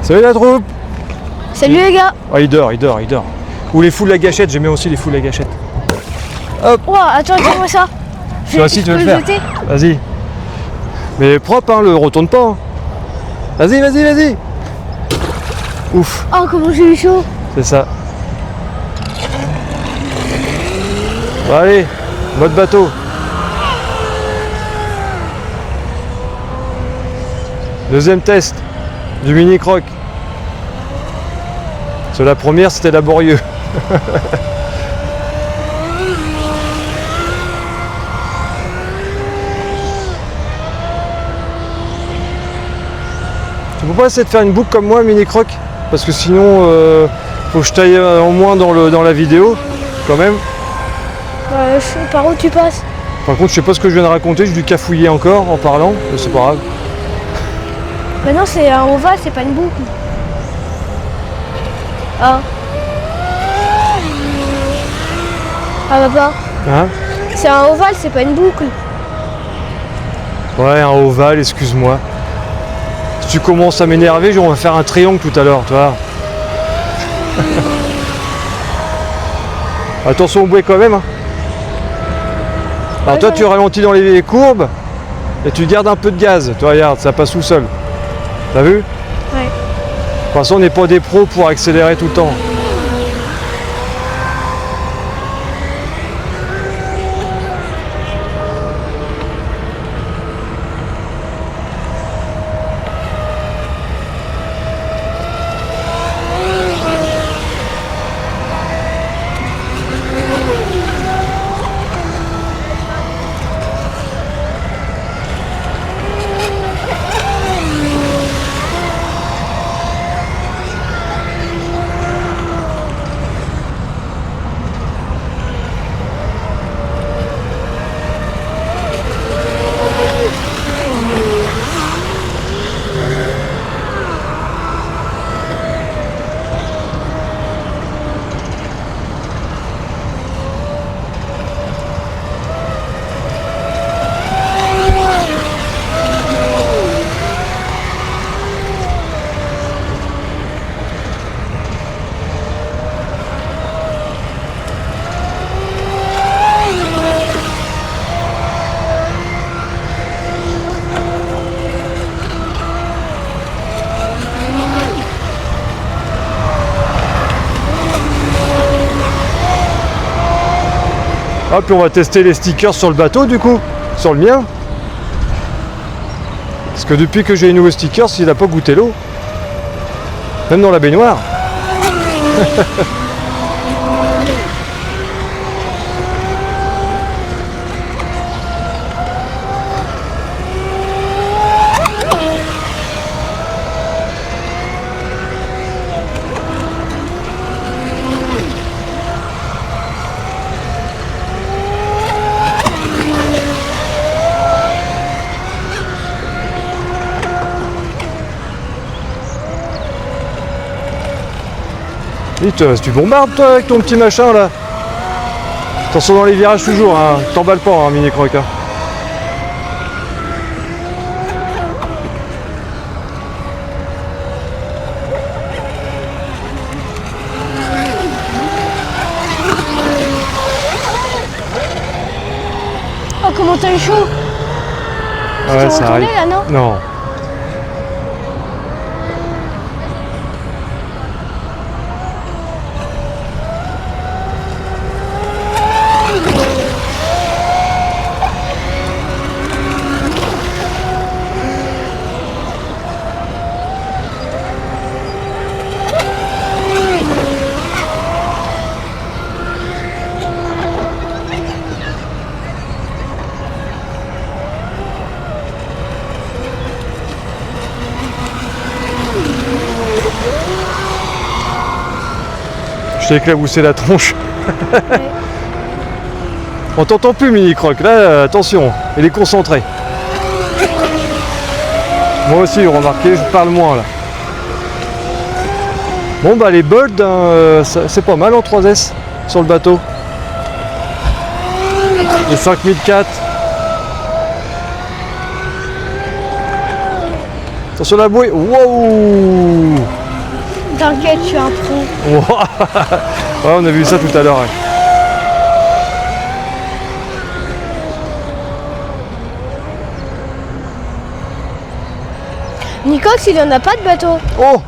Salut la troupe. Salut les gars. Oh, il dort. Ou les foules à gâchette, j'aime bien aussi les foules à gâchette. Hop. Oh, attends, moi ça. Toi aussi tu veux le faire. Vas-y. Mais propre, hein, le retourne pas. Hein. Vas-y. Ouf. Oh, comment j'ai eu chaud. C'est ça. Bon, allez, mode bateau. Deuxième test du mini croc. Sur la première, c'était laborieux. Tu peux pas essayer de faire une boucle comme moi, mini croc? Parce que sinon, faut que je taille au moins dans la vidéo, quand même. Par où tu passes? Par contre, je sais pas ce que je viens de raconter, j'ai dû cafouiller encore en parlant, mais c'est pas grave. Mais non, c'est un ovale, c'est pas une boucle. Ah. Ah papa. Hein? C'est un ovale, c'est pas une boucle. Ouais, un ovale, excuse-moi. Si tu commences à m'énerver, on va faire un triangle tout à l'heure, tu vois. Attention au bouet quand même. Hein. Alors toi, tu ralentis dans les courbes et tu gardes un peu de gaz. Tu regardes, ça passe tout seul. T'as vu? Ouais. De toute façon, on n'est pas des pros pour accélérer tout le temps. Ah, puis on va tester les stickers sur le bateau du coup, sur le mien. Parce que depuis que j'ai les nouveaux stickers, il n'a pas goûté l'eau. Même dans la baignoire. Tu bombardes toi avec ton petit machin là. Attention dans les virages toujours, hein. T'emballes pas hein, mini croc. Hein. Oh, comment t'as eu chaud? Ah ouais, ça arrive. Là, non? Non. Je t'ai éclaboussé la tronche. Ouais. On t'entend plus mini croc, là attention, il est concentré. Moi aussi, remarquez, je parle moins là. Bon bah les bolts, hein, c'est pas mal en 3S sur le bateau. Les 5004. Attention la bouée. Wow. T'inquiète, je suis un pro. Wow. Ouais, on a vu ça tout à l'heure. Ouais. Nicox, il en a pas de bateau. Oh.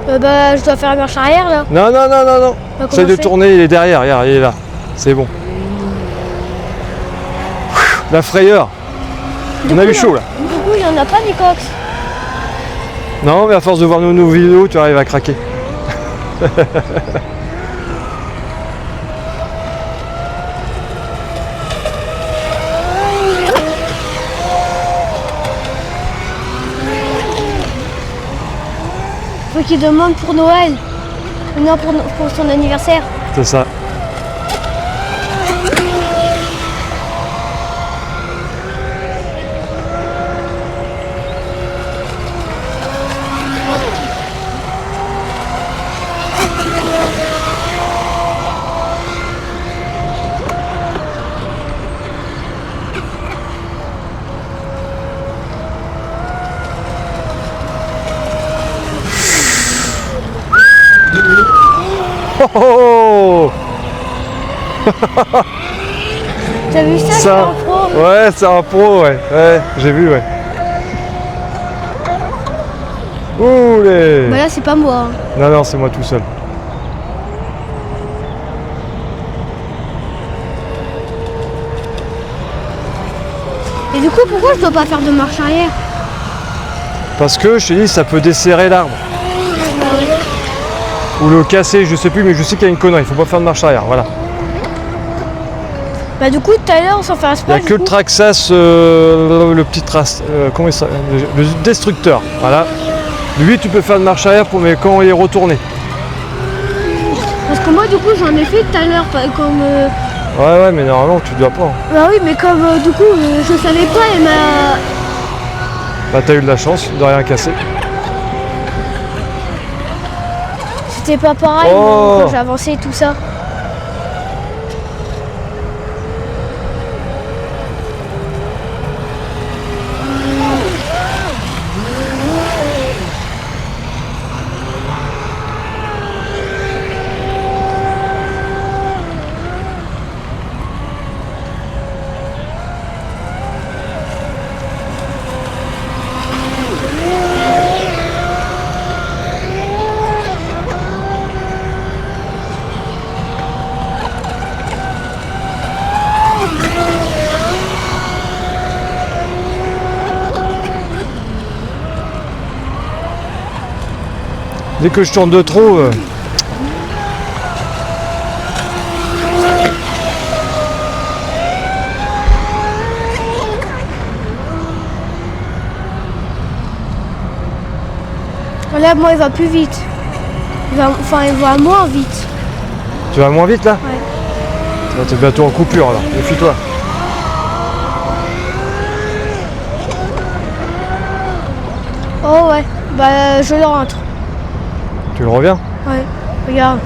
Bah, je dois faire la marche arrière là. Non, non, non, non, non. Bah, comment Essaye de je fais tourner, il est derrière, regarde, il est là. C'est bon. La frayeur. On a eu chaud là. Du coup, il en a pas Nicox. Non, mais à force de voir nos vidéos, tu arrives à craquer. Faut qu'il demande pour Noël. Non, pour son anniversaire. C'est ça. Oh, oh, oh. T'as vu ça, c'est un pro. Ouais, c'est un pro, ouais. Ouais, j'ai vu, ouais. Oulé. Bah là, c'est pas moi. Non, non, c'est moi tout seul. Et du coup, pourquoi je dois pas faire de marche arrière? Parce que, je te dis, ça peut desserrer l'arbre. Ou le casser, je sais plus, mais je sais qu'il y a une connerie. Il faut pas faire de marche arrière, voilà. Bah du coup, tout à l'heure, sans faire Il sport, n'y a que le Traxxas, le petit trace, comment il s'appelle, le destructeur, voilà. Lui, tu peux faire de marche arrière, mais quand il est retourné. Parce que moi, du coup, j'en ai fait tout à l'heure, comme... Ouais, ouais, mais normalement, tu dois pas. Hein. Bah oui, mais comme, du coup, je savais pas, et m'a... Bah, t'as eu de la chance de rien casser. C'était pas pareil Oh. quand j'ai avancé et tout ça. Dès que je tourne de trop... Là, moi, il va plus vite. Enfin, il va moins vite. Tu vas moins vite là? Ouais. T'es bientôt en coupure alors, méfie-toi. Oh ouais, bah je le rentre. Tu le reviens? Ouais, regarde.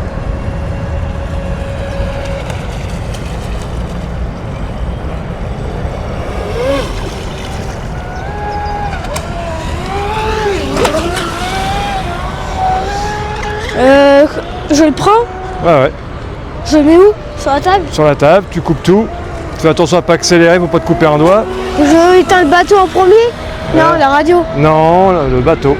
Je le prends? Ouais, ouais. Je le mets où? Sur la table? Sur la table, tu coupes tout. Fais attention à pas accélérer, faut pas te couper un doigt. Je éteins le bateau en premier? Non, la radio. Non, le bateau.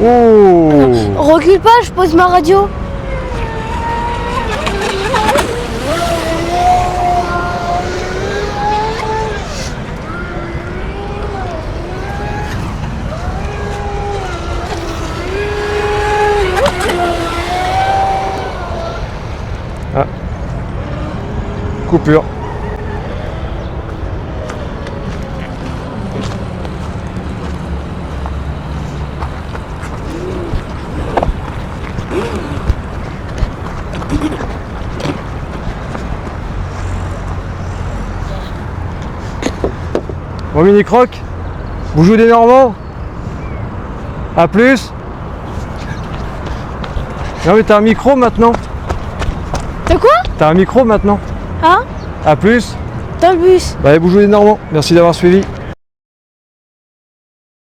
Oh. Recule pas, je pose ma radio. Ah. Coupure. Bon, Mini Croc, vous jouez des Normands? A plus. Non mais t'as un micro maintenant. T'as quoi? T'as un micro maintenant. Hein? A plus. Dans le bus. Bah, bonjour les Normands, merci d'avoir suivi.